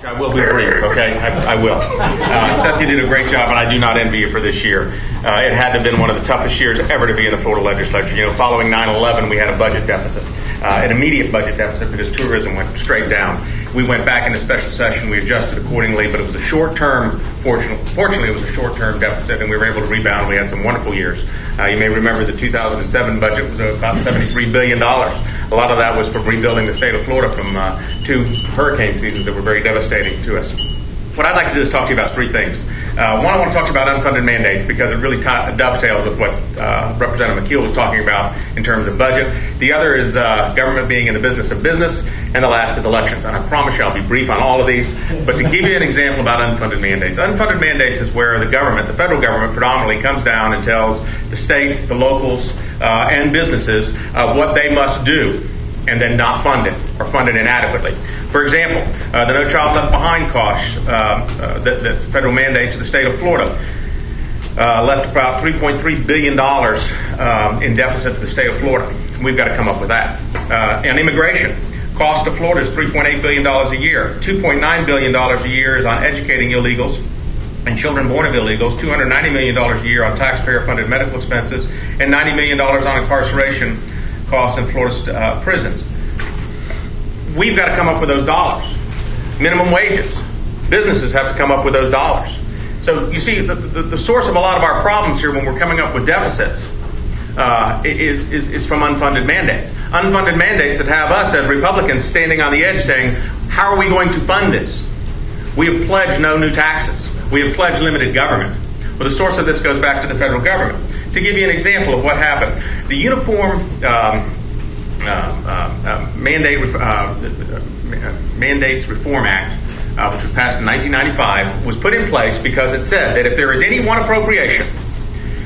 I will be brief, okay? I will. Seth, you did a great job, and I do not envy you for this year. It had to have been one of the toughest years ever to be in the Florida legislature. You know, following 9/11, we had a budget deficit, an immediate budget deficit because tourism went straight down. We went back into special session. We adjusted accordingly, but it was a short-term, fortunately, it was a short-term deficit, and we were able to rebound. We had some wonderful years. You may remember the 2007 budget was about $73 billion. A lot of that was from rebuilding the state of Florida from two hurricane seasons that were very devastating to us. What I'd like to do is talk to you about three things. One, I want to talk to you about unfunded mandates because it really dovetails with what Representative McKeel was talking about in terms of budget. The other is government being in the business of business, and the last is elections. And I promise you I'll be brief on all of these, but to give you an example about unfunded mandates. Unfunded mandates is where the government, the federal government predominantly, comes down and tells the state, the locals, and businesses what they must do, and then not fund it or fund it inadequately. For example, the No Child Left Behind cost that's a federal mandate to the state of Florida left about $3.3 billion in deficit to the state of Florida. We've got to come up with that. And immigration. Cost to Florida is $3.8 billion a year. $2.9 billion a year is on educating illegals and children born of illegals, $290 million a year on taxpayer-funded medical expenses, and $90 million on incarceration costs in Florida's prisons. We've got to come up with those dollars. Minimum wages. Businesses have to come up with those dollars. So you see, the source of a lot of our problems here when we're coming up with deficits is from unfunded mandates. Unfunded mandates that have us as Republicans standing on the edge saying, how are we going to fund this? We have pledged no new taxes. We have pledged limited government. Well, the source of this goes back to the federal government. To give you an example of what happened, the Uniform Mandates Reform Act, which was passed in 1995, was put in place because it said that if there is any one appropriation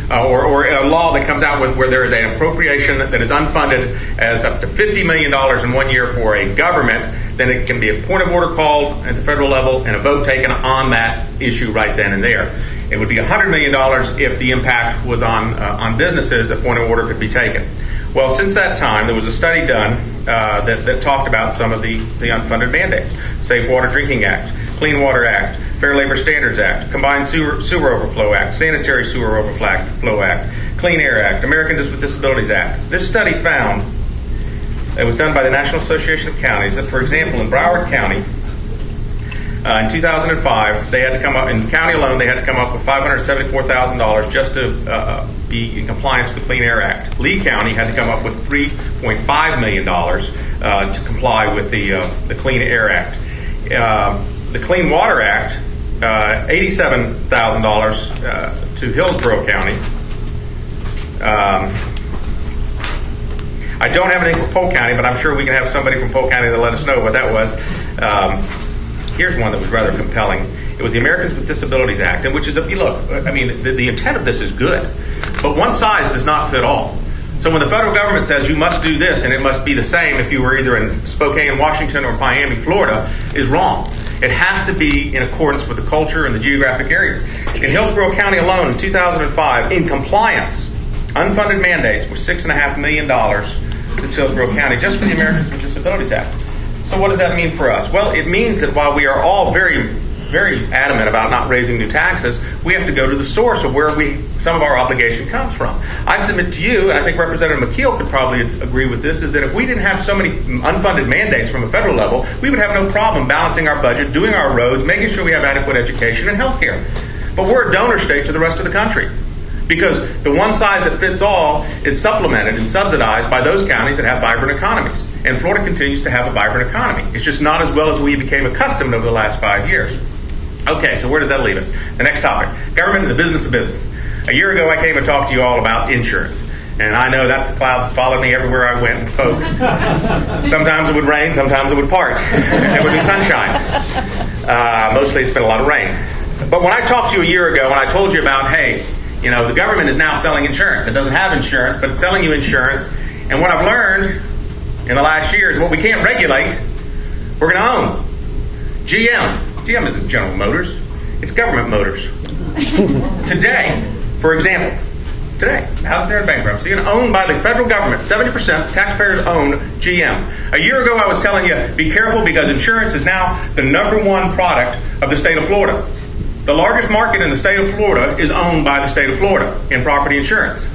or a law that comes out with where there is an appropriation that is unfunded as up to $50 million in 1 year for a government, then it can be a point of order called at the federal level and a vote taken on that issue right then and there. It would be $100 million if the impact was on businesses. A point of order could be taken. Well, since that time, there was a study done that talked about some of the unfunded mandates. Safe Water Drinking Act, Clean Water Act, Fair Labor Standards Act, Combined Sewer Overflow Act, Sanitary Sewer Overflow Act, Clean Air Act, Americans with Disabilities Act. This study found, it was done by the National Association of Counties, that, for example, in Broward County, in 2005, they had to come up, in the county alone, they had to come up with $574,000 just to be in compliance with the Clean Air Act. Lee County had to come up with $3.5 million to comply with the Clean Air Act. The Clean Water Act, $87,000 to Hillsborough County. I don't have anything for Polk County, but I'm sure we can have somebody from Polk County to let us know what that was. Here's one that was rather compelling. It was the Americans with Disabilities Act, and which is, look, I mean, the intent of this is good, but one size does not fit all. So when the federal government says you must do this, and it must be the same if you were either in Spokane, Washington, or Miami, Florida, is wrong. It has to be in accordance with the culture and the geographic areas. In Hillsborough County alone, in 2005, in compliance, unfunded mandates were $6.5 million to Hillsborough County just for the Americans with Disabilities Act. So what does that mean for us? Well, it means that while we are all very, very adamant about not raising new taxes, we have to go to the source of where some of our obligation comes from. I submit to you, and I think Representative McKeel could probably agree with this, is that if we didn't have so many unfunded mandates from a federal level, we would have no problem balancing our budget, doing our roads, making sure we have adequate education and health care. But we're a donor state to the rest of the country, because the one size that fits all is supplemented and subsidized by those counties that have vibrant economies. And Florida continues to have a vibrant economy. It's just not as well as we became accustomed over the last 5 years. Okay, so where does that leave us? The next topic, government and the business of business. A year ago, I came and talked to you all about insurance. And I know that's the cloud that's followed me everywhere I went and spoke. Sometimes it would rain, sometimes it would part. It would be sunshine. Mostly it's been a lot of rain. But when I talked to you a year ago and I told you about, hey, you know, the government is now selling insurance. It doesn't have insurance, but it's selling you insurance. And what I've learned in the last year is what we can't regulate, we're going to own. GM isn't General Motors. It's government motors. Today, for example, today, now that they're in bankruptcy, and owned by the federal government. 70% taxpayers own GM. A year ago, I was telling you, be careful because insurance is now the #1 product of the state of Florida. The largest market in the state of Florida is owned by the state of Florida in property insurance.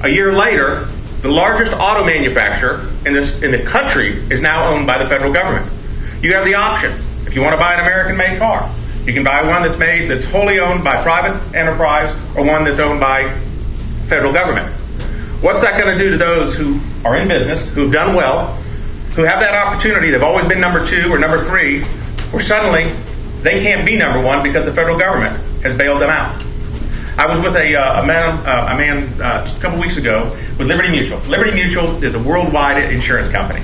A year later, the largest auto manufacturer in the country is now owned by the federal government. You have the option. If you want to buy an American-made car, you can buy one that's wholly owned by private enterprise or one that's owned by federal government. What's that going to do to those who are in business, who've done well, who have that opportunity, they've always been number 2 or number 3, where suddenly they can't be number 1 because the federal government has bailed them out? I was with a man a couple weeks ago with Liberty Mutual. Liberty Mutual is a worldwide insurance company.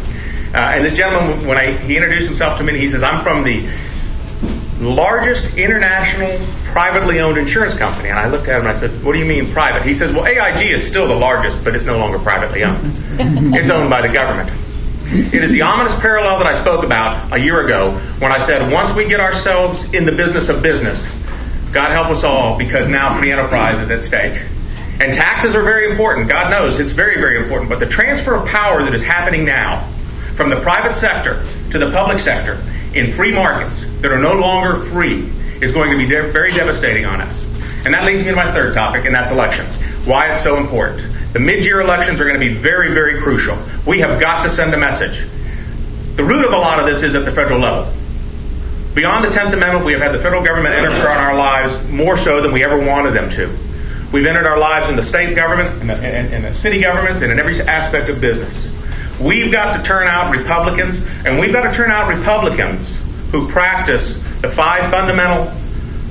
And this gentleman, when he introduced himself to me, he says, I'm from the largest international privately owned insurance company. And I looked at him and I said, what do you mean private? He says, well, AIG is still the largest, but it's no longer privately owned. It's owned by the government. It is the ominous parallel that I spoke about a year ago when I said, once we get ourselves in the business of business, God help us all, because now free enterprise is at stake. And taxes are very important. God knows it's very, very important. But the transfer of power that is happening now from the private sector to the public sector in free markets that are no longer free is going to be very devastating on us. And that leads me to my third topic, and that's elections. Why it's so important. The mid-year elections are going to be very, very crucial. We have got to send a message. The root of a lot of this is at the federal level. Beyond the 10th Amendment, we have had the federal government enter in our lives more so than we ever wanted them to. We've entered our lives in the state government, and the city governments, and in every aspect of business. We've got to turn out Republicans, and we've got to turn out Republicans who practice the 5 fundamental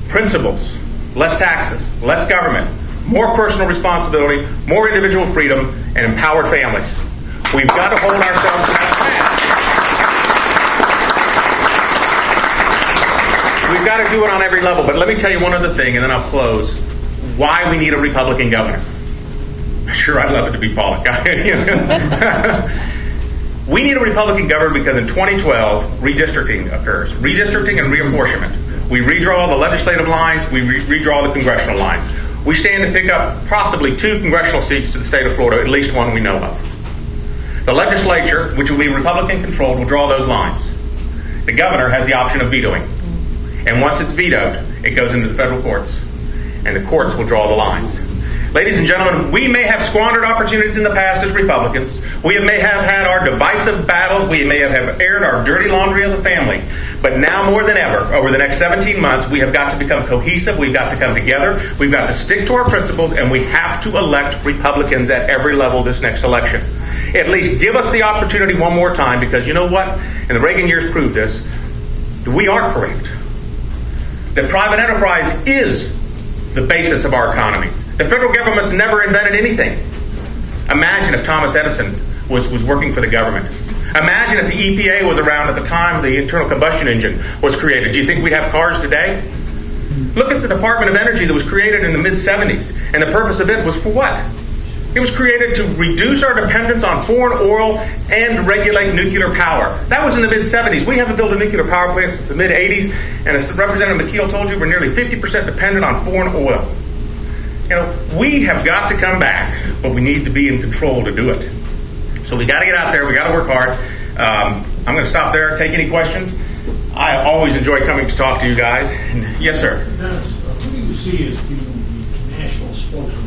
principles: less taxes, less government, more personal responsibility, more individual freedom, and empowered families. We've got to hold ourselves to that path. We've got to do it on every level. But let me tell you one other thing, and then I'll close. Why we need a Republican governor. Sure, I'd love it to be Pollock. We need a Republican governor because in 2012, redistricting occurs. Redistricting and reapportionment. We redraw the legislative lines. We redraw the congressional lines. We stand to pick up possibly 2 congressional seats to the state of Florida, at least one we know of. The legislature, which will be Republican-controlled, will draw those lines. The governor has the option of vetoing. And once it's vetoed, it goes into the federal courts. And the courts will draw the lines. Ladies and gentlemen, we may have squandered opportunities in the past as Republicans. We may have had our divisive battles. We may have aired our dirty laundry as a family. But now more than ever, over the next 17 months, we have got to become cohesive. We've got to come together. We've got to stick to our principles. And we have to elect Republicans at every level this next election. At least give us the opportunity one more time, because you know what? And the Reagan years proved this. We are correct. That private enterprise is the basis of our economy. The federal government's never invented anything. Imagine if Thomas Edison was working for the government. Imagine if the EPA was around at the time the internal combustion engine was created. Do you think we'd have cars today? Look at the Department of Energy that was created in the mid-70s. And the purpose of it was for what? It was created to reduce our dependence on foreign oil and regulate nuclear power. That was in the mid-70s. We haven't built a nuclear power plant since the mid-80s. And as Representative McKeel told you, we're nearly 50% dependent on foreign oil. You know, we have got to come back, but we need to be in control to do it. So we got to get out there. We got to work hard. I'm going to stop there. Take any questions. I always enjoy coming to talk to you guys. Yes, sir. Dennis, who do you see as being the national spokesperson